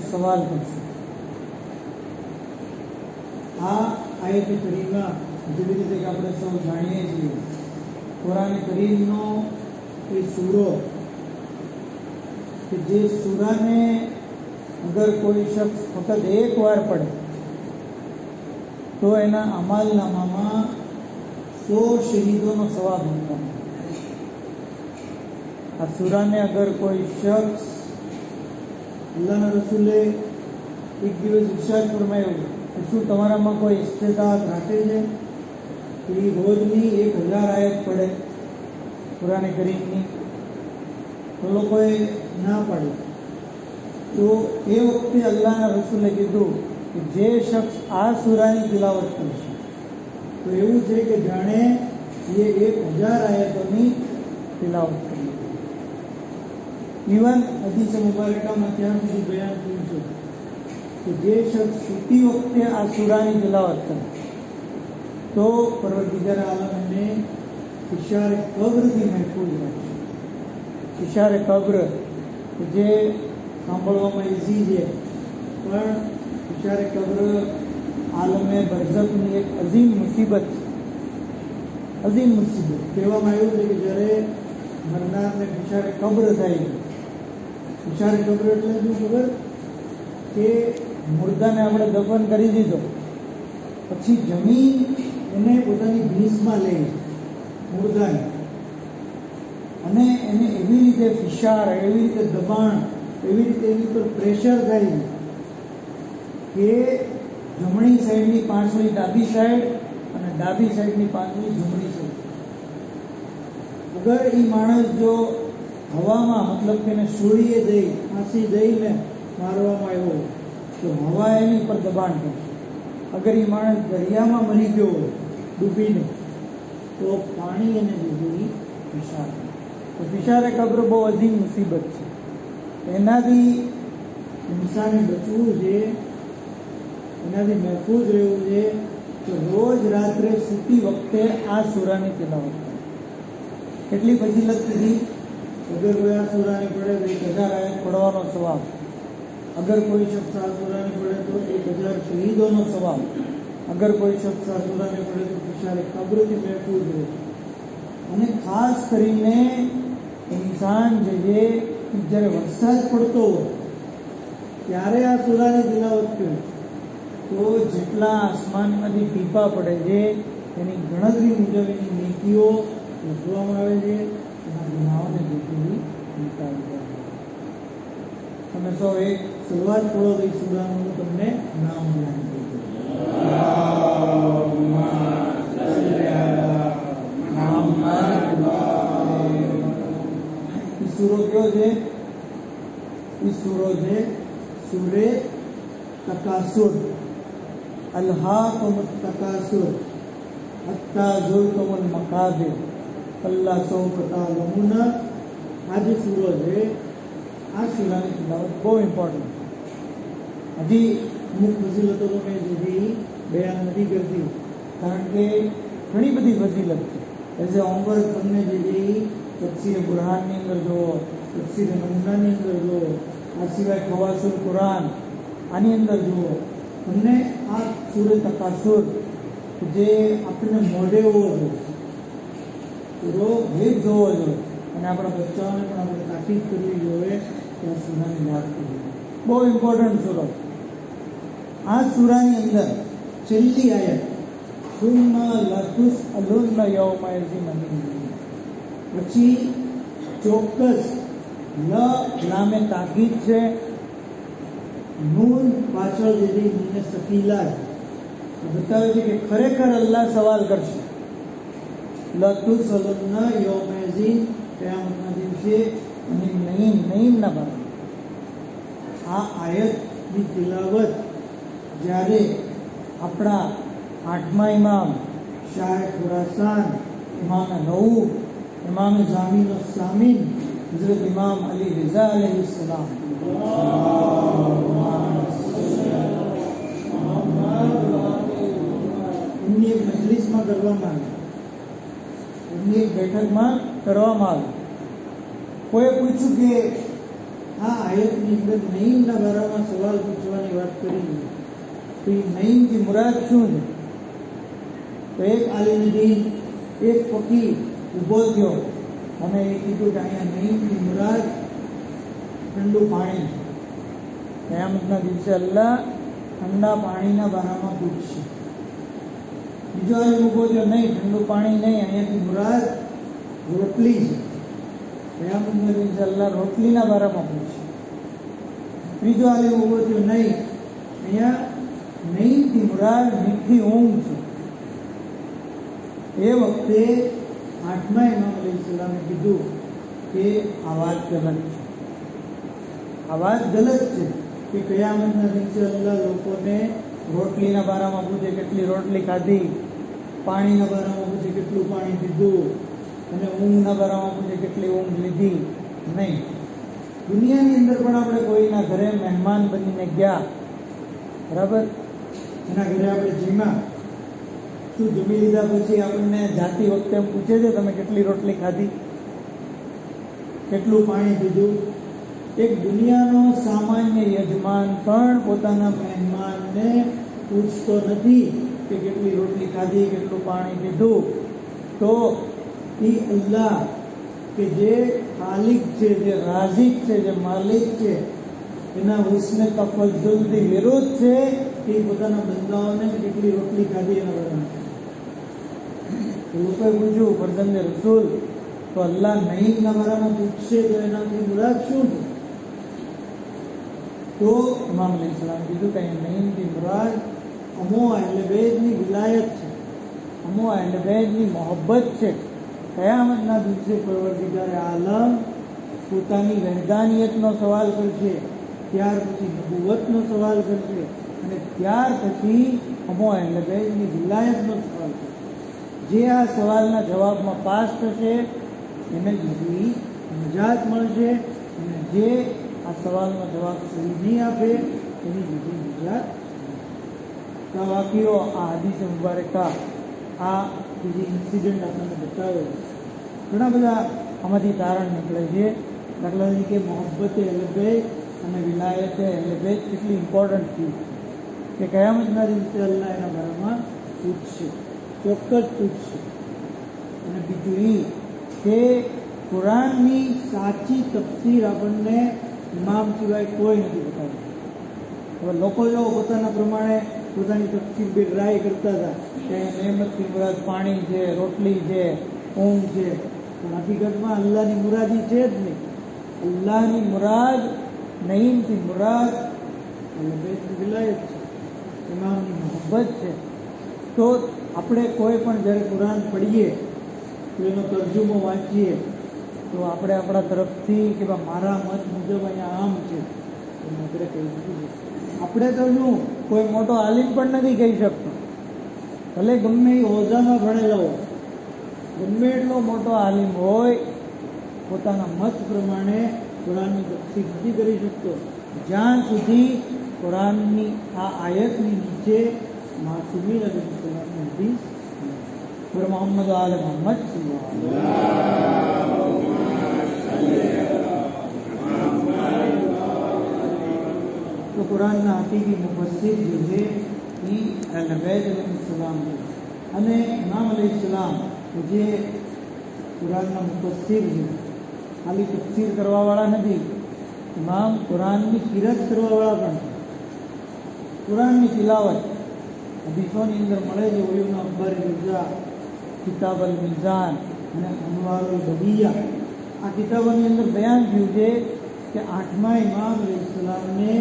सवाल करशुं। आ आयत करीमा जेवी रीते आपणे सौ जाणीए छीए कुरान करीमनो ए सूरो कि जे सूराने अगर कोई शख्स फकत एक वार पढ़े तो एना अमलनामामां 100 शहीदोनो सवाब मिलता है। आ सूराने अगर कोई शख्स अल्लाहना रसूले एक दिवस इरशाद फरमायो कि शुं तमारामां कोई इस्तेताअत राखे छे कि रोजनी 1000 आयत पढ़े कुरान करीमनी, तो लोकोए ना पाड़ी। तो ए वखते अल्लाहना रसूले कीधुं कि जे शख्स आ सूरानी तिलावत करशे तो एवुं छे कि जाणे ये 1000 आयतोनी तिलावत करी। इवन हदीस मुबारकामां त्यार सुधी बयान थयुं छे कि जे शख्स सूती वखते आ सूरानी तिलावत करे तो परवरदिगार आलम एने इशारे कब्रथी महफूज राखशे। इशारे कब्र जे सांभळवामां इजी छे पण इशारे कब्र आलमे बरज़खनी एक अजीम मुसीबत छे। अजीम मुसीबत कहेवामां आव्युं छे कि ज्यारे मरनारने इशारे कब्र थाय इशारे कब्र એટલે શું ખબર કે મુર્દાને આપણે દફન કરી દીધો પછી જમીન એને પોતાની ભીંસમાં લે મુર્દાને, અને એને એવી રીતે ફિશાર, એવી રીતે દબાણ, એવી રીતે એની પર પ્રેશર થાય કે જમણી સાઈડની પાંચમી ડાબી સાઈડ અને ડાબી સાઈડની પાંચમી જમણી સાઈડ. અગર એ માણસ જો હવામાં, મતલબ કે એને સૂર્ય દઈ, ફાંસી દઈને મારવામાં આવ્યો તો હવા એની પર દબાણ કરશે. અગર એ માણસ દરિયામાં મરી ગયો હોય ડૂબીને તો પાણી એને દીધું ફિશાર. તો ફિશાર એક અગ્ર બહુ અધીન મુસીબત છે. એનાથી ઇન્સાને બચવું છે, એનાથી મહેફૂઝ રહેવું છે. તો રોજ રાત્રે સૂતી વખતે આ સૂરાની તિલાવત કરે. કેટલી ફજીલત કીધી? અગર કોઈ આ સૂરાની પડે તો 1000 આયત પડવાનો સવાબ. અગર કોઈ શખ્સ આ સૂરાની પડે તો 1000 શહીદોનો સવાબ. અગર કોઈ શખ્સ આ સૂરાની પડે તો ફિશારે કબ્રથી મહેફૂઝ રહે. અને ખાસ કરીને ઇન્સાન જે છે જ્યારે વરસાદ પડતો હોય ત્યારે આ સૂરાની તિલાવત કરે તો જેટલા આસમાનમાંથી ટીપા પડે છે એની ગણતરી મુજબ એની નીતિઓ લખવામાં આવે છે, એના ગુનાઓને જોતી નીકાળી જાય. તમે સૌ એક શરૂઆત કરો તો એ સૂરાનું હું તમને નામ ધ્યાન કરું. સૂરો કયો છે? એ સૂરો છે સૂરે તકાસુર. અલ્હાકુમુત તકાસુર હત્તા ઝુરતુમુલ મકાબિર કલ્લા સૌફ તઅલમૂન. આ જે સૂરો છે આ સૂરાની તિલાવત બહુ ઇમ્પોર્ટન્ટ. હજી અમુક ફજીલતો તો મેં જેથી બયાન નથી કરતી કારણ કે ઘણી બધી ફજીલત છે. એઝ એ હોમવર્ક તમને જે તફસીર બુરહાનની અંદર જુઓ, તફસીર નમૂનાની અંદર જુઓ, આ સિવાય ખવાસુલ કુરાન આની અંદર જુઓ. તમને આ સૂરે તકાસુર જે આપણને મોઢે હોવો જોઈએ, પૂરો ભેદ જોવો જોઈએ અને આપણા બચ્ચાઓને પણ આપણે તાકીદ કરવી જોઈએ કે આ સૂરાની વાત કરવી. બહુ ઇમ્પોર્ટન્ટ સૂરો. આ સૂરાની અંદર છેલ્લી આયત સુમ્મા લતુસઅલુન્ના યૌમઇઝિન અનિન, પછી ચોક્કસ લામે તાકીદ છે, નૂન પાછળ જે નીને સકીલા બતાવે છે કે ખરેખર અલ્લાહ સવાલ કરશે. લતુસઅલુન્ના યૌમઇઝિન, કયામતના દિવસે નઈમના બારામાં. આ આયતની તિલાવત જ્યારે આપણા 8મા ઇમામ શાહ ખુરાસાન, ઇમામ નવૂ, ઇમામ જામીન સામીન હઝરત ઇમામ અલી રિઝા અલૈહિસ્સલામ એમની એક મજલિસમાં કરવામાં આવી, એમની એક બેઠકમાં કરવામાં આવી. કોઈએ પૂછ્યું કે આ આયતની અંદર નઈમના બારામાં સવાલ પૂછવાની વાત કરી તો એ નઈમની મુરાદ શું છે? તો એક આલિમદીન, એક ફકીહ ઊભો થયો અને એ કીધું કે અહીંયા નઈમની મુરાદ ઠંડુ પાણી છે. કયામતના દિવસે અલ્લાહ ઠંડા પાણીના બારામાં પૂછશે. બીજો આલિમ ઊભો થયો, નહીં ઠંડુ પાણી નહીં, અહીંયાથી મુરાદ રોટલી છે. કયામતના દિવસે અલ્લાહ રોટલીના બારામાં પૂછશે. ત્રીજો આલિમ ઊભો થયો, નહીં અહીંયા નઈમથી મુરાદ મીઠી ઊંઘ છે. એ વખતે 8મા ઇમામ અલૈહિસ્સલામે કીધું કે આ વાત ગલત છે. આ વાત ગલત છે કે કયામતના દિવસે અલ્લાહ લોકોને રોટલીના બારામાં પૂછે કેટલી રોટલી ખાધી, પાણીના બારામાં પૂછે કેટલું પાણી પીધું, અને ઊંઘના બારામાં પૂછે કેટલી ઊંઘ લીધી. નહીં. દુનિયાની અંદર પણ આપણે કોઈના ઘરે મહેમાન બનીને ગયા, બરાબર, એના ઘરે આપણે જીમ્યા, શું જમી લીધા પછી આપણને જાતી વખતે એમ પૂછે છે તમે કેટલી રોટલી ખાધી, કેટલું પાણી પીધું? એક દુનિયાનો સામાન્ય યજમાન પણ પોતાના મહેમાનને પૂછતો નથી કે કેટલી રોટલી ખાધી, કેટલું પાણી પીધું. તો એ અલ્લાહ કે જે ખાલિક છે, જે રાઝિક છે, જે માલિક છે, એના હુસ્ને તફઝ્ઝુલથી વિરુદ્ધ છે કે પોતાના બંદાઓને કેટલી રોટલી ખાધી એના બરાબર. તો લોકોએ પૂછ્યું ફરજંદે રસૂલ, તો અલ્લાહ નઈમના બારામાં પૂછશે તો એનાથી મુરાદ શું છે? તો ઇમામ અલૈહિસ્સલામ કીધું કે નઈમથી મુરાદ અમો અહેલે બેતની વિલાયત છે, અમો અહેલે બેતની મોહબ્બત છે. કયામતના દિવસે પરવરદિગાર આલમ પોતાની વહેદાનિયતનો સવાલ કરશે, ત્યાર પછી નબુવતનો સવાલ કરશે અને ત્યાર પછી અમો અહેલે બેતની વિલાયતનો સવાલ કરશે. જે આ સવાલના જવાબમાં પાસ થશે એને જુદી નજાત મળશે અને જે આ સવાલનો જવાબ સહી નહીં આપે એની જુદી નજાત. આ વાક્યો, આ હદીસ મુબારકા, આ જે ઇન્સિડન્ટ આપણને બતાવે, ઘણા બધા આમાંથી તારણ નીકળે છે. દાખલા તરીકે મોહબ્બતે અહેલે અને વિલાયતે અહેલે કેટલી ઇમ્પોર્ટન્ટ ચીજ છે કે કયામતના દિવસે અલ્લાહ એના બારામાં પૂછશે, ચોક્કસ પૂછશે. અને બીજું એ કે કુરાનની સાચી તફસીર આપણને ઇમામ સિવાય કોઈ નથી બતાવી. હવે લોકો જો પોતાના પ્રમાણે પોતાની તફસીર બે ટ્રાય કરતા હતા કે નહેમતથી મુરાદ પાણી છે, રોટલી છે, ઊંઘ છે, પણ હકીકતમાં અલ્લાહની મુરાદી છે જ નહીં. અલ્લાહની મુરાદ નઈમથી મુરાદ વિલાયત છે, ઇમામની મોહબ્બત છે. તો આપણે કોઈ પણ જ્યારે કુરાન પઢીએ તો એનો તર્જુમો વાંચીએ તો આપણે આપણા તરફથી કે મારા મત મુજબ અહીંયા આમ છે એને આપણે કહી દીધું. આપણે તો શું કોઈ મોટો આલિમ પણ નથી કહી શકતો, ભલે ગમે એ હોદ્દામાં ભણેલો હોય, ગમે એટલો મોટો આલિમ હોય, પોતાના મત પ્રમાણે કુરાનની તફસીર નથી કરી શકતો જ્યાં સુધી કુરાનની આ આયતની નીચે માસૂમીન અલૈહિસ્સલામની હદીસ પર મોહમ્મદ આલ મોહમ્મદ તો કુરાનના હકીકી મુફસ્સિર જે છે એ અહેલે બેત અલૈહિસ્સલામ છે. અને ઇમામ અલૈહિસ્સલામ જે કુરાનના મુફસ્સિર છે, ખાલી તફસીર કરવાવાળા નથી, ઇમામ કુરાનની કિરત કરવાવાળા પણ છે. કુરાનની તિલાવત હદીસોની અંદર મળે છે. ઉયુન અખબાર મિર્ઝા, કિતાબ અલ મિઝાન અને અનવાર અલ બદિયા. આ કિતાબોની અંદર બયાન થયું છે કે 8મા ઇમામ અલૈહિસ્સલામને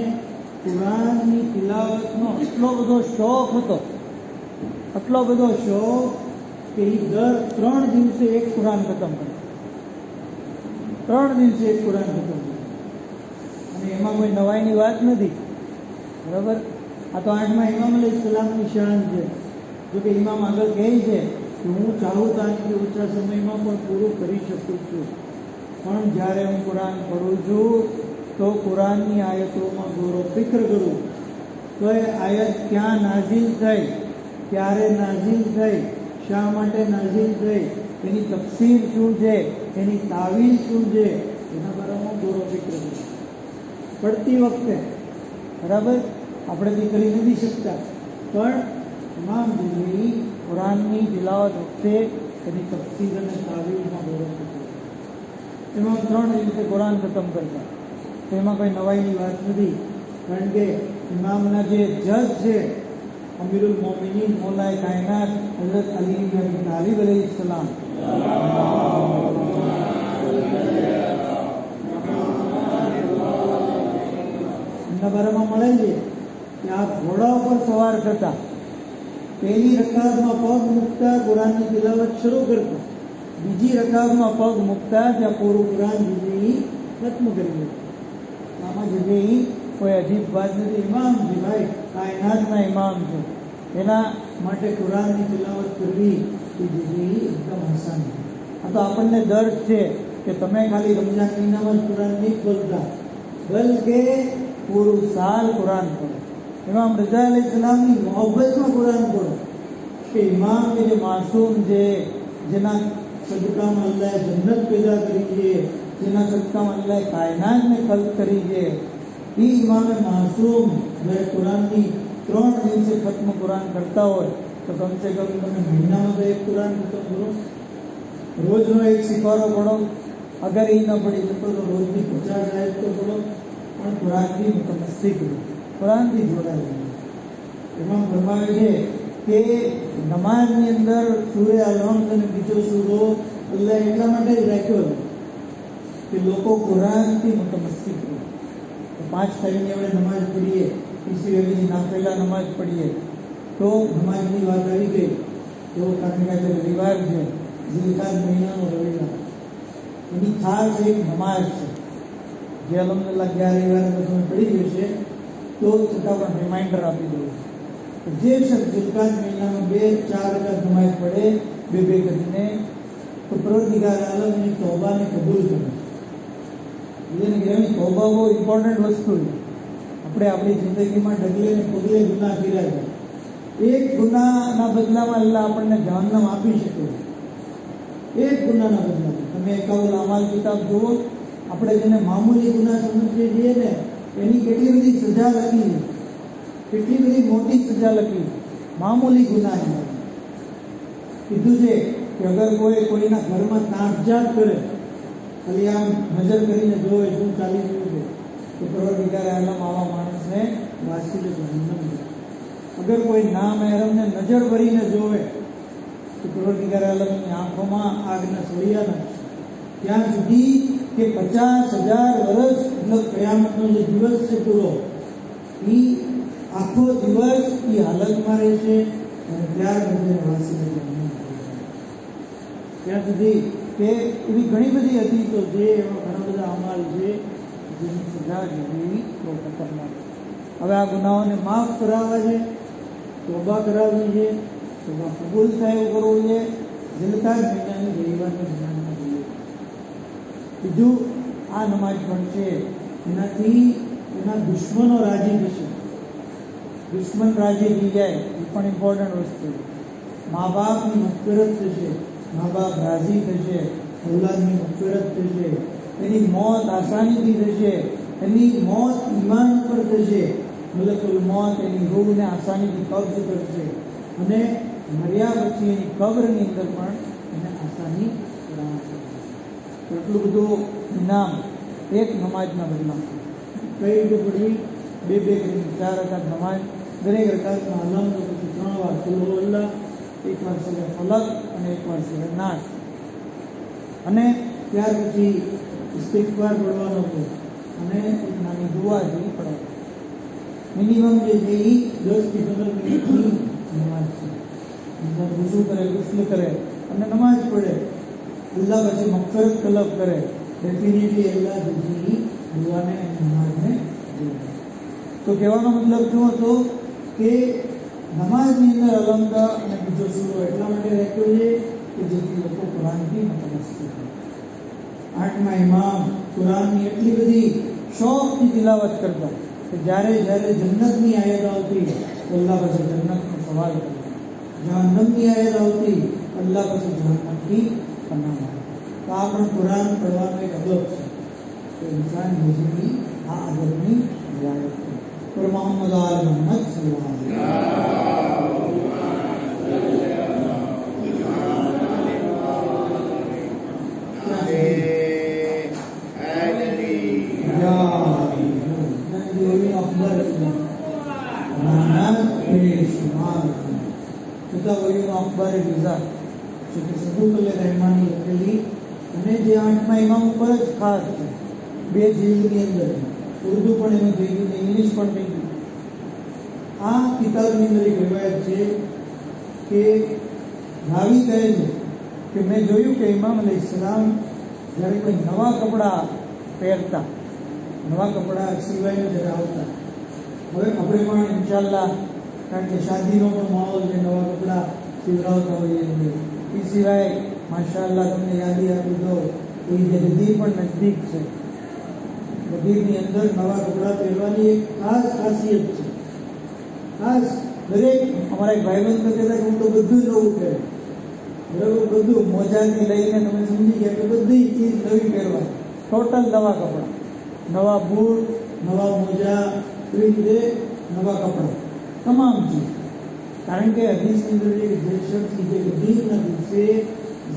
કુરાનની તિલાવતનો એટલો બધો શોખ હતો, એટલો બધો શોખ કે એ દર 3 દિવસે એક કુરાન ખતમ કરે, 3 દિવસે એક કુરાન ખતમ કરે. અને એમાં કોઈ નવાઈની વાત નથી, બરાબર. આ તો 8મા ઇમામ અલૈહિસ્સલામની શાન છે. જોકે ઇમામ આગળ કહે છે કે હું ચાહું તો આનાથી ઓછા સમયમાં પણ પૂરું કરી શકું છું, પણ જ્યારે હું કુરાન પઢું છું તો કુરાનની આયતોમાં ગૌરવ ફિક્ર કરું તો એ આયત ક્યાં નાઝિલ થઈ, ક્યારે નાઝિલ થઈ, શા માટે નાઝિલ થઈ, એની તફસીર શું છે, એની તાવીલ શું છે, એના બારામાં ગૌરવ ફિક્ર કરું પડતી વખતે. બરાબર, આપણે તે કરી નથી શકતા, પણ ઇમામ જુઝઈ કુરાનની તિલાવત વખતે એની તફસીર અને તાવીલમાં ગૌરવ ફિક્ર. એમાં 3 દિવસે કુરાન ખતમ કરતા, તો એમાં કોઈ નવાઈની વાત નથી. કારણ કે ઇમામના જે જજ છે અમીરુલ મોમિનીન મૌલાએ કાયનાત હઝરત અલી ઇબ્ન અબી તાલિબ અલૈહિસ્સલામ, એમના બારામાં મળે છે કે આ ઘોડા ઉપર સવાર થતા, પહેલી રકાતમાં પગ મૂકતા કુરાનની તિલાવત શરૂ કરતા, બીજી રકાતમાં પગ મૂકતા ત્યાં પૂરું કુરાન જુઝઈ ખત્મ કરી દેતા. આમાં જુઝઈ કોઈ અજીબ વાત નથી. ઇમામ છે ભાઈ, કાયનાતના ઇમામ છે, એના માટે કુરાનની તિલાવત કરવી એ જુઝઈ એકદમ આસાન છે. આ તો આપણને દર્દ છે કે તમે ખાલી રમઝાન મહિનામાં જ કુરાન નહીં બોલતા, બલકે પૂરું સાલ કુરાન પઢો. ઇમામ રઝા અલૈહિસ્સલામની મોહબ્બતમાં કુરાન પઢો કે ઇમામ કે જે માસૂમ છે, જેના સદકામાં અલ્લાહે જન્નત પેદા કરી છે, જેના સદકામાં અલ્લાહે કાયનાતને ખલ્ક કરી છે, એ ઇમામે માસૂમ જ્યારે કુરાનની 3 દિવસે ખત્મ કુરાન કરતા હોય તો કમસે કમ તમે મહિનામાં તો એક કુરાન ખતમ કરો, રોજનો એક સિપારો પઢો. અગર એ ન પડી શકો તો રોજની 50 આયત તો પઢો, પણ કુરાનથી મુતમસ્સિક રહો, કુરાનથી જોડાયેલા. એમાં ફરમાવે છે કે નમાઝની અંદર સૂરે અલ-હમ્દ અને બીજો સૂરો અલ્લાહ એટલા માટે જ રાખ્યો કે લોકો કુરાનથી મુતમસ્સિક રહે. 5 ટાઈમની આપણે નમાઝ પઢીએ, ઇસી નાફિલા નમાઝ પઢીએ તો નમાઝની વાત આવી ગઈ તો કારણ કે આજે રવિવાર છે, ઝિલકાદ મહિનાનો રવિવાર, એની ખાસ એક નમાઝ છે જે અલ્હમ્દુલિલ્લાહ 11 રવિવારે તમે પડી જશે તો છતાં પણ રિમાઇન્ડર આપી દઉં છું. જે શખ્સ ઝિલકાદ મહિનામાં 2-4 રકાત નમાઝ પઢે બે કરીને તો પરવરદિગાર આલમ એની તૌબાને કબૂલ કરે. એને કહેવાય તૌબા બહુ ઇમ્પોર્ટન્ટ વસ્તુ છે. આપણે આપણી જિંદગીમાં ડગલે ને પગલે ગુનાહ કર્યા છે. એક ગુનાહના બદલામાં અલ્લાહ આપણને જહન્નમ આપી શકે. એક ગુનાહના બદલામાં તમે એકાઉલ અમાલ કિતાબ જુઓ, આપણે જેને મામૂલી ગુનાહ સમજીએ છીએ ને એની કેટલી બધી સજા લખી છે, કેટલી બધી મોટી સજા લખી. મામૂલી ગુનાહ કીધું છે કે અગર કોઈના ઘરમાં તાંટજાટ કરે, ખાલી આમ નજર કરીને જોવે શું ચાલી રહ્યું છે તો પરવરદિગાર આલમ આવા માણસને વાસીલે જહન્નમ દે. અગર કોઈ નામહેરમને નજર ભરીને જોવે તો પરવરદિગાર આલમની આંખોમાં આગના સળિયા નાખશે. ત્યાં સુધી કે 50,000 વર્ષ મતલબ કયામતનો જે દિવસ છે પૂરો, એ આખો દિવસ એ હાલતમાં રહેશે અને ત્યાર પછી વાસીલે જહન્નમ. ત્યાં સુધી કે એવી ઘણી બધી હદીસો છે, એવા ઘણા બધા અમાલ છે જેની સજા જેવી બહુ ખતરનાક. હવે આ ગુનાહોને માફ કરાવવા છે, તોબા કરાવવી છે, તોબા કબૂલ થાય એવું કરવું છે. ઝિલકાદ મહિનાની રવિવારની ધ્યાનમાં જોઈએ. બીજું આ નમાઝ પણ છે એનાથી એના દુશ્મનો રાજી થશે. દુશ્મન રાજી થઈ જાય એ પણ ઇમ્પોર્ટન્ટ વસ્તુ છે. મા બાપની મગફિરત થશે, મા બાપ રાજી થશે, ઔલાદની મગફિરત થશે, એની મોત આસાનીથી થશે, એની મોત ઈમાન પર થશે, મલકુલ મોત એની રૂહને આસાનીથી કબ્જ કરશે અને મર્યા પછી એની કબ્રની અંદર પણ એને આસાની કરાવશે. એટલું બધું ઇનામ એક નમાજના બદલામાં કઈ રીતે પડવી? 2 કરીને 4 રકાત નમાજ, દરેક રકાતમાં અલ્લાહ તો પછી 3 વાર કુલ અલ્લાહ, 1 વાર સૂરે ફલક અને 1 વાર સૂરે નાસ, અને ત્યાર પછી ઇસ્તિગફાર પડવાનો છે અને એક નાની દુઆ જેવી પડાવે. મિનિમમ જે છે એ 10 થી 15 મિનિટની નમાજ છે. ઇન્સાન વુઝુ કરે, ગુસ્લ કરે અને નમાજ પડે, અલ્લાહ પછી મગફિરત તલબ કરે, ડેફિનેટલી અલ્લાહ બીજી દુઆને અને નમાજને જોવે. તો કહેવાનો મતલબ શું હતો કે નમાજની અંદર અલહમ્દ અને બીજો સૂરો એટલા માટે રાખ્યો છે કે જેથી લોકો કુરાનથી મુતમસ્સિક થાય. 8મા ઇમામ કુરાનની એટલી બધી શોખથી તિલાવત કરતા કે જ્યારે જન્નતની આયત આવતી અલ્લાહ પાસે જન્નતનો સવાલ કરતા, જહન્નમની આયત આવતી અલ્લાહ પાસે જહન્નમથી પનાહ માંગતા. તો આ પણ કુરાન પઢવાનો એક અદબ છે. તો ઇન્સાન હજી આ અદબની રિયાયત કરે. પર મોહમ્મદ આલ મોહમ્મદ સલ્લલ્લાહુ અલૈહિ અને જે 8મા ઇમામ ઉપર જ ખાસ છે, 2 જિલ્દની અંદર ઉર્દુ પણ એનું થઈ ગયું, ઇંગ્લિશ પણ થઈ ગયું. આ કિતાબની અંદર એક રિવાયત છે કે રાવી કહે છે કે મેં જોયું કે ઇમામ અલૈહિસ્સલામ જ્યારે કોઈ નવા કપડાં પહેરતા, નવા કપડાં સિવાયના જ્યારે આવતા, હવે આપણે પણ ઇન્શાલ્લાહ કારણ કે શાદીનો પણ માહોલ છે, નવા કપડાં સિવડાવતા હોઈએ છીએ. એ સિવાય માશાઅલ્લાહ તમને યાદી આપી દો તો એ જે ગદીર પણ નજદીક છે, ગદીરની અંદર નવા કપડાં પહેરવાની એક ખાસ ખાસિયત છે. ખાસ દરેક અમારા એક ભાઈબંધ કહેતા કે હું તો બધું જ નવું પહેરું, બરાબર, બધું મોજાથી લઈને તમે સમજી ગયા કે બધી ચીજ નવી પહેરવા, ટોટલ નવા કપડાં, નવા બૂટ, નવા મોજા, એવી રીતે નવા કપડાં, તમામ ચીજ. કારણ કે હદીસની અંદર જે શખ્સ જે ગદીરના દિવસે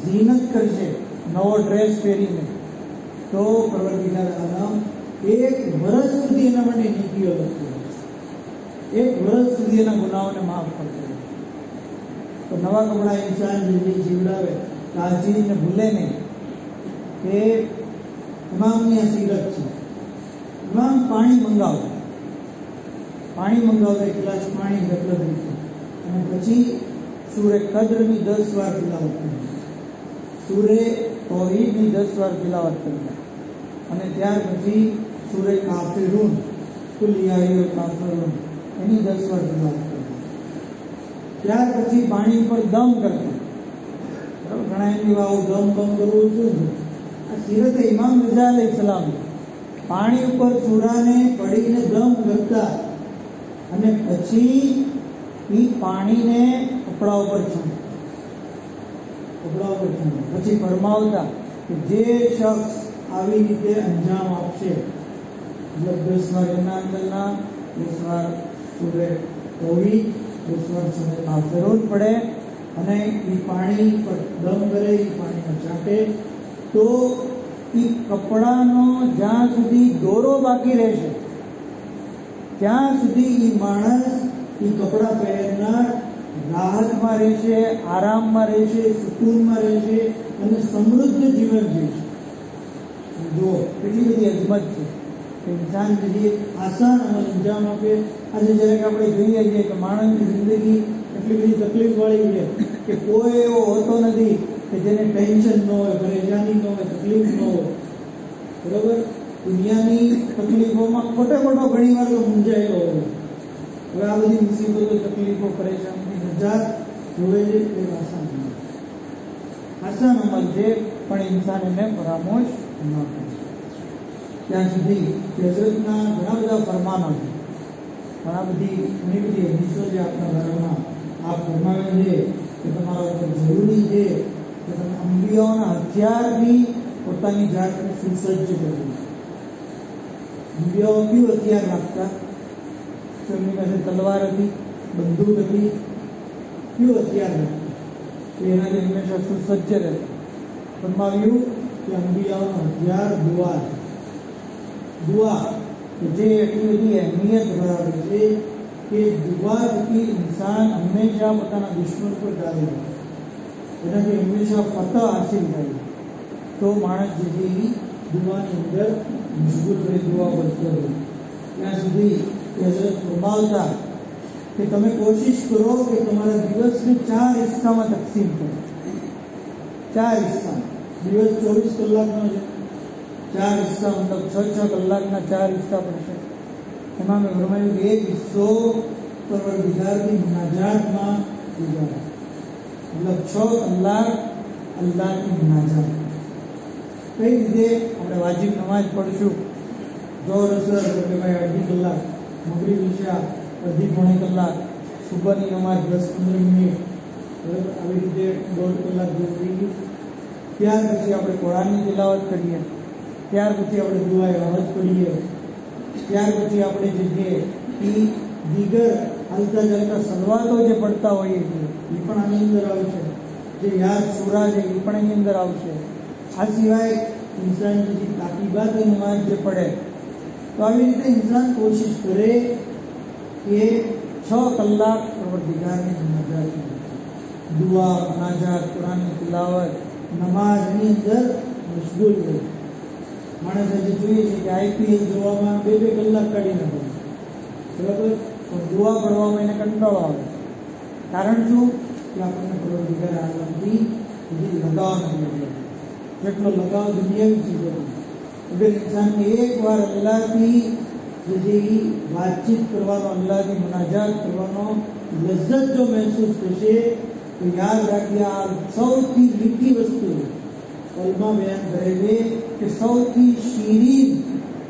ઝીનત કરશે નવો ડ્રેસ પહેરીને તો પરવરદિગાર આલમ 1 વર્ષ સુધી એના માટે નીતિઓ લખશે, 1 વર્ષ સુધી એના ગુનાહોને માફ કરશે. તો નવા કપડાં ઇન્સાન જે જીવડાવે તો આ ચીજને ભૂલે નહીં. એ ઇમામની આ સીરત છે. ઇમામ પાણી મંગાવતા એક ગ્લાસ પાણી ગટલો રીતે, અને પછી સૂરે કદ્રની 10 વાર તિલાવત કરી, સૂરે તૌહીદની 10 વાર તિલાવત કરી, અને ત્યાર પછી સૂરે કાફિરૂન, કુલ યા અય્યુહલ કાફિરૂન એની 10 વાર તિલાવત કરી. ત્યાર પછી પાણી પર દમ કરતા. બરાબર, ઘણા એમ આવું દમ કરવું શું છે? આ સીરતે ઇમામ રઝા અલૈહિસ્સલામ પાણી ઉપર ચૂરાને પડીને દમ કરતા, અને પછી એ પાણીને કપડા ઉપર છાંટતા, પછી ફરમાવતા કે જે શખ્સ આવી રીતે અંજામ આપશે, મતલબ 10 વાર એના અંદરના, 10 વાર સૂરે તૌહીદ, 10 વાર સૂરે કાફિરૂન પડે, અને એ પાણી પર દમ કરે, એ પાણીને છાંટે, તો એ કપડાનો જ્યાં સુધી દોરો બાકી રહેશે ત્યાં સુધી એ માણસ, એ કપડા પહેરનાર રાહતમાં રહેશે, આરામમાં રહેશે, સુકૂનમાં રહેશે, અને સમૃદ્ધ જીવન જીવશે. જો કેટલી બધી અજમત છે કે ઇન્સાન જે આસાન અમલ અંજામ આપે. આજે જ્યારે આપણે જોઈએ છીએ કે માણસની જિંદગી એટલી બધી તકલીફવાળી છે કે કોઈ એવો હોતો નથી કે જેને ટેન્શન ન હોય, પરેશાની ન હોય, તકલીફ ન હોય. બરોબર, દુનિયાની તકલીફોમાં ખોટો ઘણી વાર તો મૂંઝાયેલો હોય. હવે આ બધી મુસીબતો, તકલીફો, પરેશાનીની નજાત જોવે છે એ આસાન અમલ છે, પણ ઇન્સાન એને પરામોશ ન કરે. ત્યાં સુધી હઝરતના ઘણા બધા ફરમાનો છે, ઘણી બધી હદીસો છે આપણા ઘરમાં. આ ફરમાવે છે કે તમારા ઉપર જરૂરી છે કે તમે અંબિયાઓના હથિયારથી પોતાની જાતને સુસજ્જ કરવું. અંબિયાઓ કયું હથિયાર રાખતા? તો એમની પાસે તલવાર હતી, બંદૂક હતી, કયું હથિયાર રાખતા? તો એનાથી હંમેશા સુસજ્જ રહેતા. ફરમાવ્યું કે અંબિયાઓનો હથિયાર દુઆ, કે જે એટલી બધી અહેમિયત ધરાવે છે કે દુઆથી ઇન્સાન હંમેશા પોતાના દુશ્મન પર ગાળી રહે, એનાથી હંમેશા ફતહ હાસિલ થાય. તો માણસ જે દુઆની અંદર મશગુલ રહે, દુઆ બચતો રહે. ત્યાં સુધી હઝરત ફરમાવતા કે તમે કોશિશ કરો કે તમારા દિવસને 4 હિસ્સામાં તકસીમ કરો. 4 હિસ્સા, દિવસ 24 કલાકનો છે, 4 હિસ્સા મતલબ 6 કલાકના 4 હિસ્સા પડશે. એમાં મેં ફરમાવ્યું કે એક હિસ્સો પરવરદિગારની મુનાજાતમાં ગુજારો, મતલબ 6 કલાક અલ્લાહની મુનાજાત. કઈ રીતે? આપણે વાજિબ નમાજ પડશું, ઝોહર અસર એટલે ભાઈ અડધી કલાક, મગરિબ ઈશા અડધી પોણી કલાક, સુબહની નમાજ 10-15 મિનિટ, બરાબર, આવી રીતે 1.5 કલાક જેવી થઈ. ત્યાર પછી આપણે કુરાનની તિલાવત કરીએ, ત્યાર પછી આપણે દુઆએ અહદ પડીએ, ત્યાર પછી આપણે જે દીગર હાલતા ચાલતા સલવાતો જે પડતા હોઈએ છીએ એ પણ આની અંદર આવશે, જે યાદ સૂરા છે એ પણ એની અંદર આવશે. આ સિવાય ઇન્સાન જે તાકીબાતી નમાજ જે પડે, તો આવી રીતે ઇન્સાન કોશિશ કરે કે 6 કલાક પરવરદિગારની મુનાજાત, દુઆ, મુનાજાત, કુરાનની તિલાવત, નમાઝની અંદર મશગુલ રહે. માણસ આજે જોઈએ છે કે આઈપીએલ જોવામાં 2-2 કલાક કાઢી નાખે, બરાબર, પણ દુઆ પડવામાં એને કંટાળો આવે. કારણ શું? કે આપણને પરવરદિગાર આલમથી લગાવ નથી. જેટલો લગાવ દુનિયાવી ચીજો, અગર ઇન્સાનને એકવાર અલ્લાહથી જે વાતચીત કરવાનો, અલ્લાહની મુનાજાત કરવાનો લજ્જત જો મહેસૂસ થશે તો યાદ રાખીએ આ સૌથી મીઠી વસ્તુ કલમા બયાન કરે છે કે સૌથી શીરીન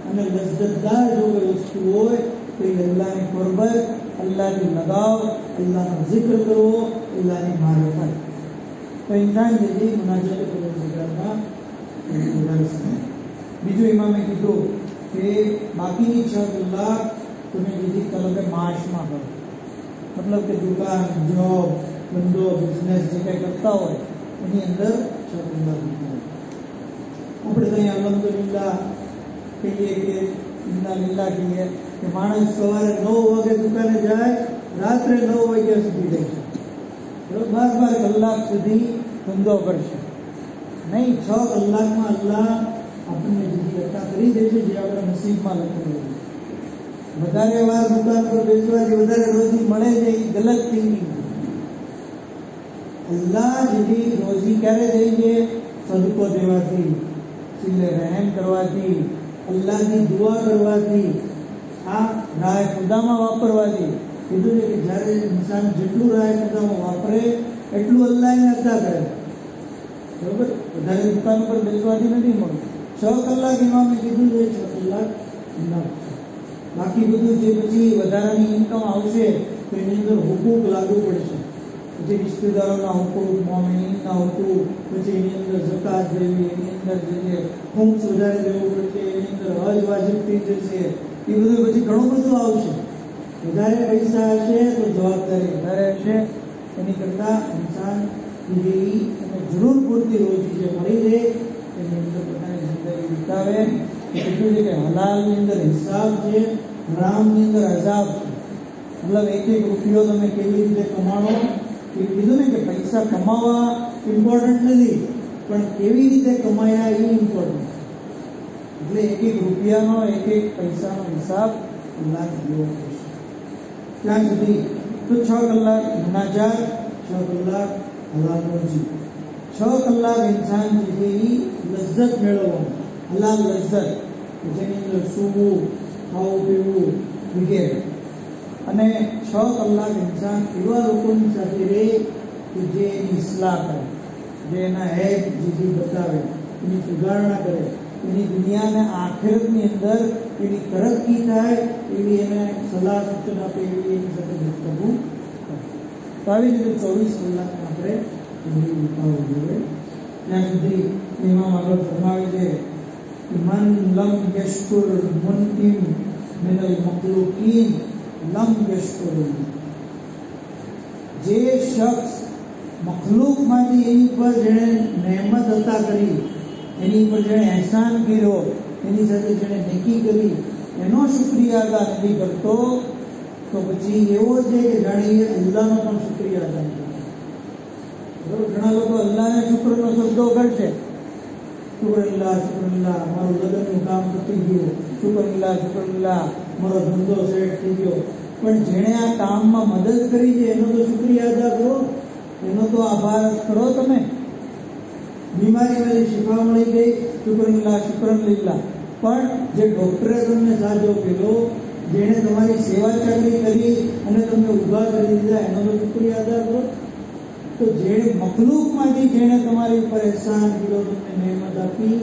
અને લજ્જતદાર જો કોઈ વસ્તુ હોય તો એ અલ્લાહની કુરબત, અલ્લાહની લગાવ, અલ્લાહનો જિક્ર કરવો, અલ્લાહની મારિફત. તો ઇન્સાન જે મુનાજાત પરવરદિગારમાં વધારે સમય. બીજું ઇમામે કીધું કે બાકીની 6 કલાક તમે બીજી તલબે માશમાં કરો, મતલબ કે દુકાન, જોબ, ધંધો, બિઝનેસ જે કંઈ કરતા હોય એની અંદર 6 કલાક. આપણે ત્યાં અલ્હમ્દુલિલ્લાહ કહીએ કે ઇન્ના કહીએ કે માણસ સવારે 9 વાગે દુકાને જાય, રાત્રે 9 વાગ્યા સુધી રહે છે. 12 કલાક સુધી ધંધો કરશે નહીં. 6 કલાકમાં અલ્લાહ આપણને જિંદગી અતા કરી દે છે, જે આપણા નસીબમાં લખેલું છે. વધારે વાર દુકાન પર બેસવાથી વધારે રોજી મળે છે, એ ગલત થિંકિંગ. અલ્લાહ જેવી રોજી ક્યારે દે છે? સદકો દેવાથી, સિલે રહેમ કરવાથી, અલ્લાહની દુઆ કરવાથી, આ રાહ ખુદામાં વાપરવાથી. કીધું છે કે જ્યારે ઇન્સાન જેટલું રાહ ખુદામાં વાપરે એટલું અલ્લાહને અદા કરે. બરોબર? વધારે દુકાન પર બેસવાથી નથી મળતું. 6 કલાક ઇમામે કીધું છે, 6 કલાક ઇમામ. બાકી બધું જે પછી વધારાની ઇન્કમ આવશે તો એની અંદર હુકુક લાગુ પડશે. પછી રિશ્તેદારોના હુકુક, મોમિનીનના હુકુક, પછી એની અંદર ઝકાત દેવી, એની અંદર જે ખુમ્સ વધારે દેવું પડશે, એની અંદર હજ વાજિબ થઈ જશે. એ બધું પછી ઘણું બધું આવશે. વધારે પૈસા હશે તો જવાબદારી વધારે હશે. એની કરતાં ઇન્સાન જેવી અને જરૂર પૂરતી રોજી જે મળી રહે એની અંદર પોતાની જિંદગી વિતાવે. એટલું છે કે હલાલની અંદર હિસાબ છે, હરામની અંદર અઝાબ છે. મતલબ એક રૂપિયો તમે કેવી રીતે કમાણો, એ કીધું ને કે પૈસા કમાવા ઇમ્પોર્ટન્ટ નથી, પણ કેવી રીતે કમાયા એ ઇમ્પોર્ટન્ટ છે. એટલે એક રૂપિયાનો, એક પૈસાનો હિસાબ અલ્લાહ જોવો પડશે. ત્યાં સુધી તો 6 કલાક મુનાજાત, 6 કલાક હલાલ રોજી, 6 કલાક ઇન્સાન જે લજ્જત મેળવવાનું, હલાલ લજ્જત, જેની અંદર સૂવું, ખાવું પીવું વગેરે. અને 6 કલાક ઇન્સાન એવા લોકોની સાથે રહે કે જે એની ઇસ્લાહ કરે, જે એના હેત જીજી બતાવે, એની સુધારણા કરે, એની દુનિયા અને આખિરતની અંદર એની તરક્કી થાય એવી એને સલાહ સૂચન આપે, એવી એની સાથે ગુફ્તગુ કરે. તો આવી રીતે 24 કલાક આપણે જિંદગી વિતાવવું જોઈએ. ત્યાં સુધી ઇમામ આગળ ફરમાવે છે કે મન લમ યશકુર મુનઇમ મિનલ મખલુકીન લમ યશકુર. જે શખ્સ મખલૂકમાંથી એની પર જેણે નહેમત અતા કરી, એની પર જેણે એહસાન કર્યો, એની સાથે જેણે નેકી કરી, એનો શુક્રિયા અદા નથી કરતો તો પછી એવો છે કે જાણીએ અલ્લાહનો પણ શુક્રિયા અદા નથી કરતો. બરોબર? ઘણા લોકો અલ્લાહને શુક્રનો શબ્દો કરશે, શુક્રલ્લાહ શુક્રલ્લાહ, મારું લગ્નનું કામ પતી ગયું, શુક્રલ્લાહ શુક્રલ્લાહ, મારો ધંધો સેટ થઈ ગયો. પણ જેણે આ કામમાં મદદ કરી છે એનો તો શુક્રિયા અદા કરો, એનો તો આભાર કરો. તમે બીમારીમાંથી શિફા મળી ગઈ, શુક્રલ્લાહ શુક્રલિલ્લાહ. પણ જે ડોક્ટરે તમને સાજો કર્યો, જેણે તમારી સેવા ચાકરી કરી અને તમને ઊભા કરી દીધા, એનો તો શુક્રિયા અદા કરો. તો જે મખલૂકમાંથી જેણે તમારી ઉપર એહસાન કર્યો, તમને નહેમત આપી,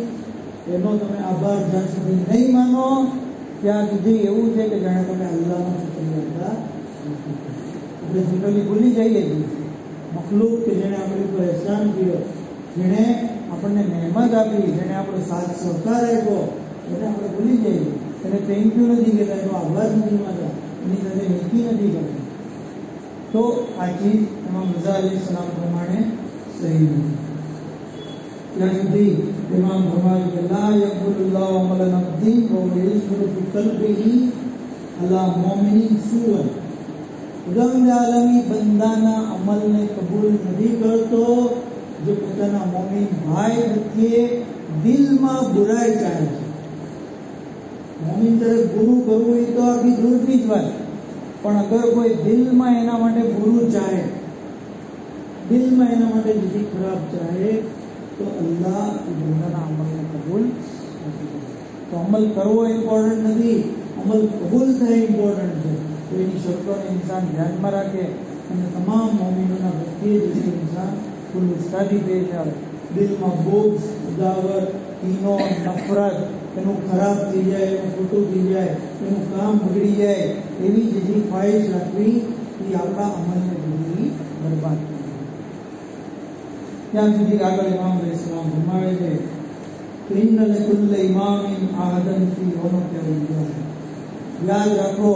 એનો તમે આભાર જ્યાં સુધી નહીં માનો ત્યાં સુધી એવું છે કે જાણે તમે અલ્લાહનો શુક્રિયા અદા નથી. આપણે જનરલી ભૂલી જઈએ છીએ મખલૂક કે જેણે આપણી ઉપર એહસાન કર્યો, જેણે આપણને નહેમત આપી, જેણે આપણો સાથ સહકાર આપ્યો, એને આપણે ભૂલી જઈએ. એને થેન્ક યુ નથી કહેતા, એનો આભાર નથી માનતા, એની સાથે નેકી નથી કરતા. તો આ ચીજ ઇમામ રઝા અલૈહિસ્સલામ પ્રમાણે સહી નથી. ત્યાં સુધી ઇમામ ફરમાવે કે લા યકબુલુલ્લાહુ અમલન અબ્દિન વ યુઝહિરુ ફી કલ્બિહી અલા મુમિનિન સુઅન. ખુદાવંદ આલમી બંદાના અમલને કબૂલ નથી કરતો જે પોતાના મોમિન ભાઈ પ્રત્યે દિલમાં બુરાઈ ચાહે છે. મોમિન તરફ ગુરુ કરવું એ તો આખી દૂરની જ વાત, પણ અગર કોઈ દિલમાં એના માટે બુરું ચાહે, દિલમાં એના માટે બીજી ખરાબ ચાહે, તો અલ્લાહ એ બંદાના અમલને કબૂલ નથી કરતો. તો અમલ કરવો ઇમ્પોર્ટન્ટ નથી, અમલ કબૂલ થાય ઇમ્પોર્ટન્ટ છે. તો એની શરતોને ઇન્સાન ધ્યાનમાં રાખે અને તમામ મોમિનોના પ્રત્યે જ ઇન્સાન ખુલ્લુસ્તાથી પેશ આવે. દિલમાં બોઝ, ઉદાવર, કીનો, નફરત, એનું ખરાબ થઈ જાય, એનું ખોટું થઈ જાય, એનું કામ બગડી જાય, એવી જ ખ્વાહિશ રાખવી એ આપણા અમલને જિંદગી બરબાદ કરે. ત્યાં સુધી આગળ ઇમામ અલૈહિસ્સલામ ફરમાવે છે કે ઇન્ન લિકુલ્લિ ઇમામિન આહદન ફી ઉમતિ રિજાલ. યાદ રાખો,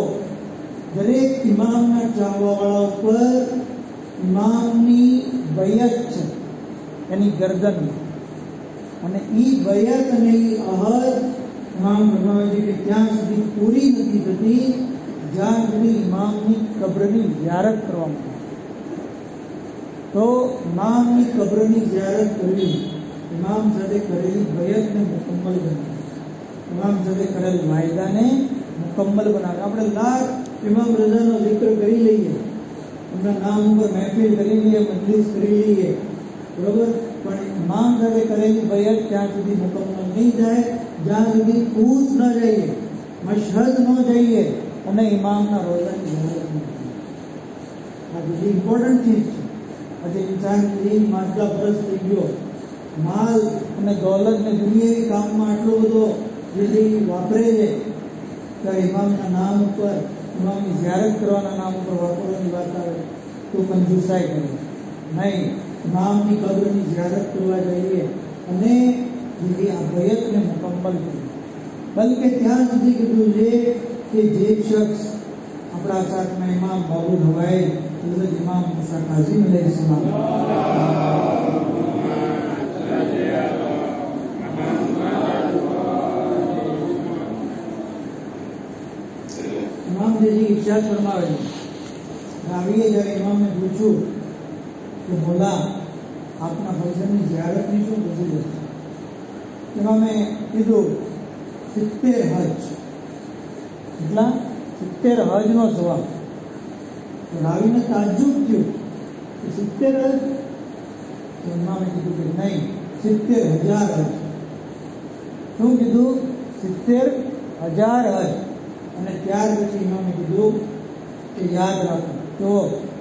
દરેક ઇમામના ચાહવાવાળા ઉપર ઇમામની બયત છે, એની ગરદન, અને એ બયત અને એ અહદ ઇમામ ફરમાવે છે કે ત્યાં સુધી પૂરી નથી થતી જ્યાં સુધી ઇમામની કબ્રની ઝિયારત કરવામાં આવે. તો ઇમામની કબ્રની ઝિયારત કરવી, ઇમામ સાથે કરેલી બયતને મુકમ્મલ બનાવે, ઇમામ સાથે કરેલ વાયદાને મુકમ્મલ બનાવે. આપણે લાખ ઇમામ રઝાનો zikr કરી લઈએ, એમના નામ ઉપર મહેફિલ કરી લઈએ, મજલિસ કરી લઈએ, બરોબર, પણ ઇમામ સાથે કરેલી બયત ત્યાં સુધી મુકમ્મલ નહીં જાય જ્યાં સુધી કૂચ ન જઈએ, મશહદ ન જઈએ અને ઇમામના રોઝાની ઝિયારત ન કરીએ. આ બધી ઇમ્પોર્ટન્ટ ચીજ છે. આજે ઇન્સાન દિન માદા પરસ થઈ ગયો, માલ અને દોલત ને દુનિયાવી કામમાં આટલો બધો જે વાપરે છે, ત્યારે ઇમામના નામ ઉપર, ઇમામની ઝિયારત કરવાના નામ ઉપર વાપરવાની વાત આવે તો કંજુસાઈ કરે નહીં. ઇમામની કબ્રની ઝિયારત કરવા જઈએ અને આ બયતને મુકમ્મલ કરીએ. બલકે ત્યાં સુધી કીધું છે કે જે શખ્સ આપણા સાથમાં ઇમામ બાબુ હવાઈ હઝરત ઇમામ મુસા કાઝિમ અલૈહિસ્સલામ ઇમામ જેજી ઇરશાદ ફરમાવે છે. રાવીએ જ્યારે ઇમામને પૂછ્યું કે બોલા આપના ફરજની ઝિયારતની શું ફજીલત છે? ઇમામે કીધું 70 હજ. કેટલા? 70 હજનો જવાબ. રાવીને તાજ્જુબ થયું કે 70 હજ? તો ઇમામે કીધું કે નહીં, 70,000 હજ. શું કીધું? 70,000 હજ. અને ત્યાર પછી ઇમામે કીધું કે યાદ રાખો તો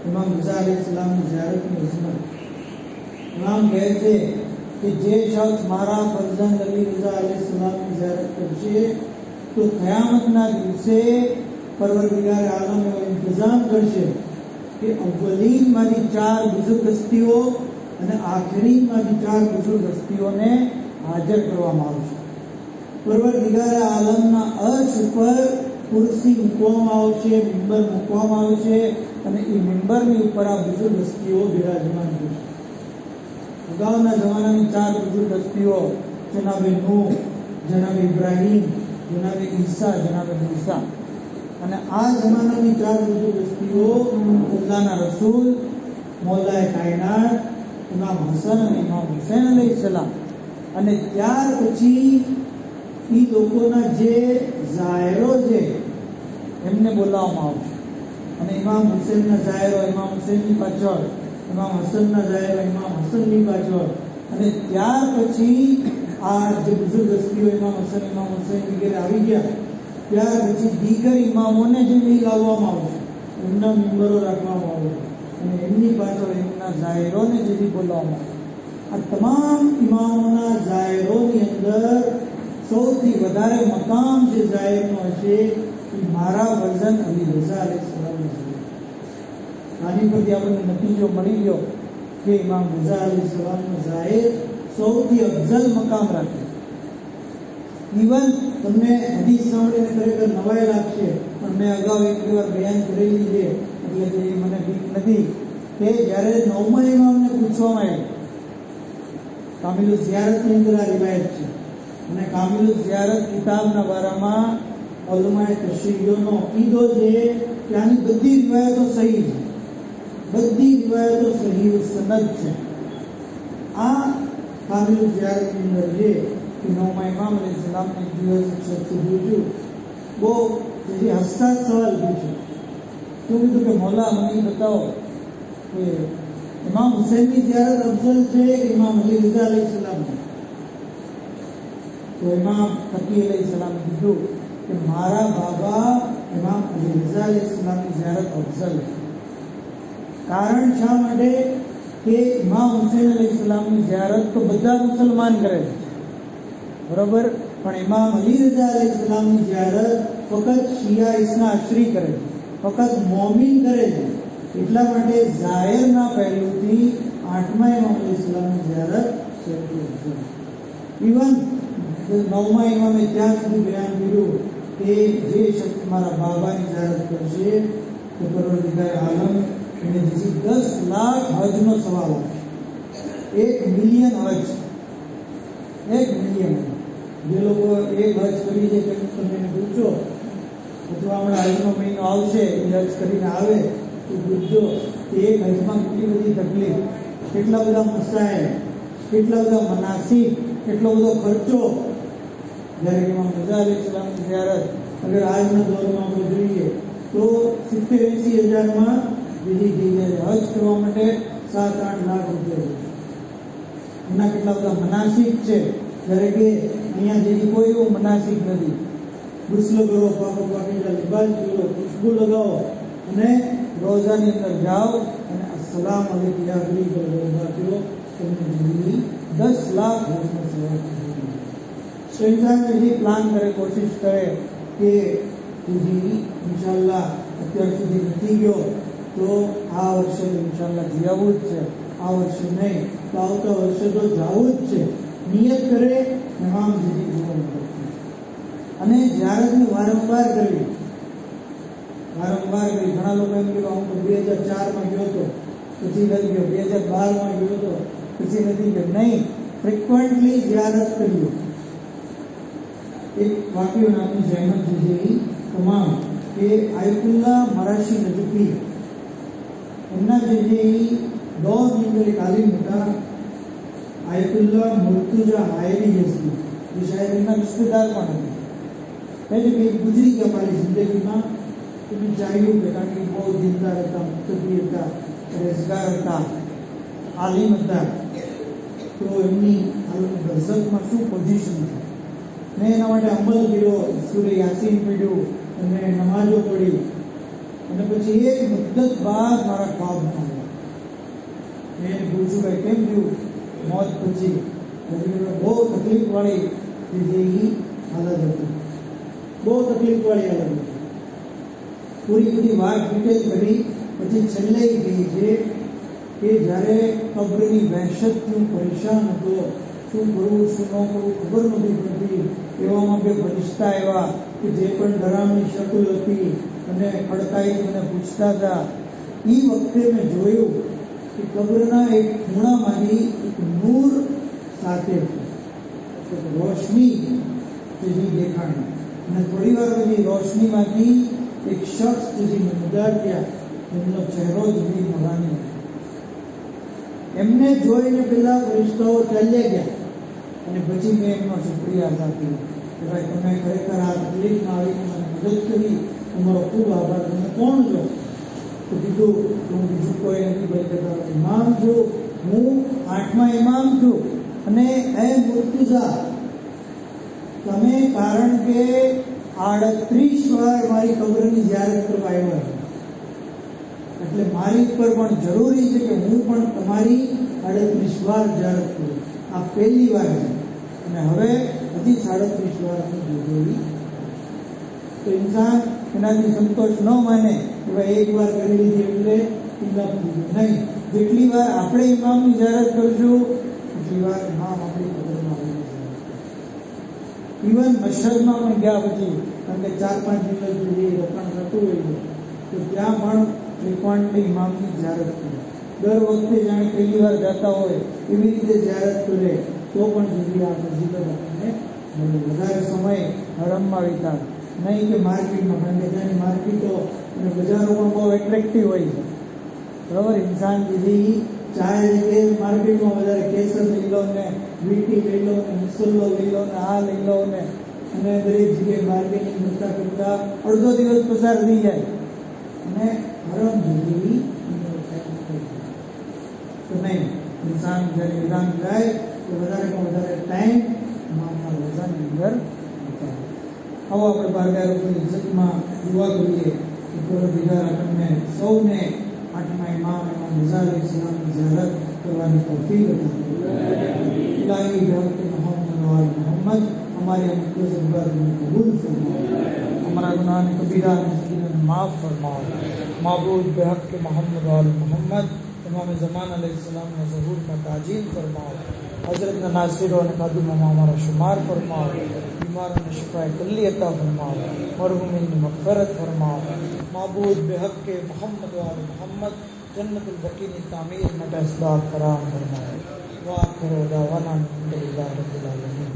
ઇમામ રઝા અલૈહિસ્સલામની ઝિયારતની ઇસ્મત. ઇમામ કહે છે કે જે શખ્સ મારા ફરઝંદ અલી રઝા અલૈહિસ્સલામની ઝિયારત કરશે તો કયામતના દિવસે પરવરદિગાર આલમ એવો ઇંતજામ કરશે કે અવ્વલીનમાંથી 4 બુઝુર્ગ હસ્તીઓ અને આખરીનમાંથી 4 બુઝુર્ગ હસ્તીઓને હાજર કરવામાં આવશે. પરવરદિગાર આલમના અર્શ ઉપર કુર્સી મૂકવામાં આવશે, મિંબર મૂકવામાં આવશે અને એ મિંબરની ઉપર આ બુઝુર્ગ હસ્તીઓ બિરાજમાન થશે. અગાઉના જમાનાની 4 બુઝુર્ગ હસ્તીઓ જનાબે નૂહ, જનાબે ઇબ્રાહીમ, જનાબે ઈસા, જનાબે મૂસા. અને આ જમાનાની 4 બુઝુર્ગ હસ્તીઓ અલ્લાહના રસૂલ, મૌલાએ કાયનાત, ઇમામ હસન અને ઇમામ હુસૈન અલૈહિસ્સલામ. અને ત્યાર પછી એ લોકોના જે ઝાયરો છે એમને બોલાવવામાં આવશે. અને ઇમામ હુસૈનના ઝાયરો ઇમામ હુસૈનની પાછળ, ઇમામ હસનના ઝાયરો ઇમામ હસનની પાછળ. અને ત્યાર પછી આ જે બુઝુર્ગ હસ્તીઓ ઇમામ હસન, ઇમામ હુસૈન વગેરે આવી ગયા, ત્યાર પછી દીગર ઇમામોને જે લાવવામાં આવશે, એમના મિંબરો રાખવામાં આવશે અને એમની પાછળ એમના ઝાયરોને જે બોલાવવામાં આવશે. આ તમામ ઇમામોના ઝાયરોની અંદર સૌથી વધારે મકામ જે ઝાયરનો હશે એ મારા ફરઝંદ અલી રઝા અલૈહિસ્સલામનો છે. આની પરથી આપણને નતીજો મળી ગયો કે ઇમામ રઝા અલૈહિસ્સલામનો ઝાયર સૌથી અફઝલ મકામ રાખે. ઇવન તમને હદીસ સાંભળીને ખરેખર નવાઈ લાગશે, પણ મેં અગાઉ એક વાર બયાન કરેલી છે એટલે કે મને બીક નથી કે જ્યારે 9મા ઇમામને પૂછવામાં આવ્યું, કામિલુ ઝિયારતની અંદર આ રિવાયત છે અને કામિલુ ઝિયારત કિતાબના બારામાં ઉલમાએ તશરીહનો કીધો છે કે આની બધી રિવાયતો સહી છે, બધી રિવાયતો સહી સનદ છે. આ કામિલુ ઝિયારતની અંદર છે કે 9મા ઇમામ અલૈહિસ્સલામને એક દિવસ એક શખ્સે પૂછ્યું, બહુ જે હસનાક સવાલ પૂછ્યો. શું કીધું કે મૌલા મને બતાવો કે ઇમામ હુસૈનની ઝિયારત અફઝલ છે કે ઇમામ અલી રઝા અલૈહિસ્સલામની? તો ઇમામ તકી અલૈહિસ્સલામે કીધું કે મારા બાબા ઇમામ અલી રઝા અલૈહિસ્સલામની ઝિયારત અફઝલ છે. કારણ શા માટે કે ઇમામ હુસૈન અલૈહિસ્સલામની ઝિયારત તો બધા મુસલમાન કરે છે, બરોબર, પણ ઇમામ અલી રઝા અલૈહિસ્સલામની ઝિયારત ફક્ત શિયા ઇસ્ના અશરી કરે છે, ફક્ત મોમિન કરે છે. એટલા માટે ઝાયરના પહેલુથી 8મા ઇમામ અલૈહિસ્સલામની ઝિયારત સૌથી અફઝલ. ઇવન 9મા ઇમામે ત્યાં સુધી બયાન કર્યું કે જે શખ્સ મારા બાબાની ઝિયારત કરશે તો પરવરદિગાર આલમ એને જેથી 10 લાખ હજનો સવાલ આપશે. 1 મિલિયન હજ, 1 મિલિયન. જે લોકો એક હજ કરી છે તમે એને પૂછો, અથવા હમણાં હજનો મહિનો આવશે એ હજ કરીને આવે તો પૂછજો કે એક હજમાં કેટલી બધી તકલીફ, કેટલા બધા મસાઇલ, કેટલા બધા મનાસિક, કેટલો બધો ખર્ચો. જ્યારે ઇમામ રઝા અલૈહિસ્સલામની ઝિયારત અગર આજના દોરમાં આપણે જોઈએ તો 70-80 હજારમાં વિધિ થઈ જાય. હજ કરવા માટે 7-8 લાખ રૂપિયા છે. એના કેટલા બધા મનાસિક છે, જ્યારે કે અહીંયા જેવી કોઈ એવો મનાસિક નથી. ગુસ્લ કરો, પાકો પાકીના લિબાસ પહેરો, ખુશ્બુ લગાવો અને રોઝાની અંદર જાઓ અને અસ્સલામ અલૈકુમ યા ગરીબ રોઝા કહો, તમને જિંદગી 10 લાખ વર્ષનો સવાબ થશે. તો ઇન્સાન જે પ્લાન કરે, કોશિશ કરે કે તુજી ઇન્શાલ્લાહ અત્યાર સુધી નથી ગયો તો આ વર્ષે ઇન્શાલ્લાહ જીવવું જ છે, આ વર્ષે નહીં તો આવતા વર્ષે તો જવું જ છે. નિયત કરે તમામ જિંદગી જીવન કરતી અને ઝિયારતને વારંવાર કરવી. ઘણા લોકો એમ કે હું તો 2004માં ગયો હતો પછી નથી ગયો, 2012માં ગયો હતો પછી નથી ગયો. નહીં, ફ્રિક્વન્ટલી ઝિયારત કર્યું. એક વાક્ય નામની જહેમત છે તમામ કે આયતુલ્લાહ મરાશી નજફી એમના જે દौर में जो एक आलिम था आयतुल्लाह मुर्तजा हायरी जैसी, ये शायद इनका रिश्तेदार कौन है, पहले कहीं गुजरी क्या हमारी जिंदगी में, तो भी चाहिए बेटा कि बहुत जिंदा रहता, मुस्तफी था, रेजगार था, आलिम था, तो एमनी बरसत में शू पोजिशन था. मैं एना માટે અમલ કર્યો, સૂર્ય યાસીન પઢ્યું અને નમાજો પઢી અને પછી એક મુદ્દત બાદ મારા ખ્વાબમાં આવ્યા. મેં પૂછ્યું ભાઈ કેમ થયું મોત પછી? બહુ તકલીફવાળી જે હાલત હતી, બહુ તકલીફવાળી હાલત હતી. પૂરી બધી વાત ડિટેલ કરી પછી છેલ્લે કહી છે કે જ્યારે કબ્રની વહેશતથી હું પરેશાન હતો, શું કરવું શું ન કરવું ખબર નથી પડતી. એવામાં બે ફરિશ્તા આવ્યા કે જે પણ ડરામણી શકલ હતી અને ખડકાઈ મને પૂછતા હતા. એ વખતે મેં જોયું કે કબ્રના એક ખૂણામાંથી એક નૂર સાથે રોશની જેવી દેખાણી અને થોડી વાર પછી રોશનીમાંથી એક શખ્સ જેવી નમદાર થયા, એમનો ચહેરો જેવી મલાની. એમને જોઈને પેલા ફરિશ્તાઓ ચાલ્યા ગયા અને પછી મેં એમનો શુક્રિયા અદા કર્યો કે ભાઈ તમે ખરેખર આ તકલીફમાં આવીને મને મદદ કરી, તમારો ખૂબ આભાર. તમે કોણ છો? તો કીધું કે હું બીજું કોઈ નથી બલકે ઇમામ છું, હું 8મા ઇમામ છું. અને એ મુર્તઝા તમે કારણ કે 38 વાર મારી કબ્રની ઝિયારત કરવા આવ્યા છો, એટલે મારી ઉપર પણ જરૂરી છે કે હું પણ તમારી 38 વાર ઝિયારત કરું. આ પહેલી વાર છે અને હવે હજી 37 વાર હું જોઈ. તો ઇન્સાન એનાથી સંતોષ ન માને કે ભાઈ એક વાર કરી લીધી એટલે ઇમામ નહીં. જેટલી વાર આપણે ઇમામની ઝિયારત કરશું એટલી વાર ઇમામ આપણી કબરમાં આવી. ઇવન મશહદમાં પણ ગયા પછી, કારણ કે 4-5 દિવસ સુધી રોકાણ થતું હોય તો ત્યાં પણ ફ્રિક્વન્ટલી ઇમામની ઝિયારત કરે. દર વખતે જાણે પહેલી વાર જતા હોય એવી રીતે ઝિયારત કરે તો પણ જુદી આ ફજીલત આપણને મળે. વધારે સમય હરમમાં વિતાવે, નહીં કે માર્કેટમાં, કારણ કે ત્યાંની માર્કેટો અને બજારો પણ બહુ એટ્રેક્ટિવ હોય છે. બરાબર, ઇન્સાન જેવી ચાહે છે કે માર્કેટમાં વધારે કેસર લઈ લો ને, વીટી લઈ લો ને, મસલ્લો લઈ લો ને, આ લઈ લો ને, અને દરેક જગ્યાએ બાર્ગેનિંગ કરતા કરતા અડધો દિવસ પસાર થઈ જાય અને હરમ જેવી તો નહીં. ઇન્સાન જ્યારે ઈરાન જાય તો વધારેમાં વધારે ટાઈમ ઇમામના રોઝાની અંદર બતાવે. આવો આપણે બારગાહ રૂપની ઇજ્જતમાં દુઆ કરીએ કે પરવરદિગાર આપણને સૌને 8મા ઇમામ રઝા અલૈહિસ્સલામની ઝિયારત કરવાની તૌફીક અતા ફરમાવે. ઇલાહી બિહक़ મોહમ્મદ व आल मोहम्मद हमारे मुक़द्दस इबादत को कबूल फरमाओ, हमारा गुनाह कबीरा मुस्किन माफ़ फरमाओ. माबूद बिहक़ मोहम्मद व आल मोहम्मद इमाम ज़मान अलैहिस्सलाम ने ज़हूर का ताजील फरमाओ. हज़रत नासिर और खादिम हमारा शुमार फरमाओ. बीमारों ने शिफाए कुल्ली अता फरमाओ. मरहूमीन की मग़फ़िरत फरमाओ. माबूद बिहक़ मोहम्मद व आल मोहम्मद जन्नतुल बक़ी की तामीर में इस्लाह फराहम फरमाओ. व आखिर दावाना अल्हम्दुलिल्लाहि रब्बिल आलमीन.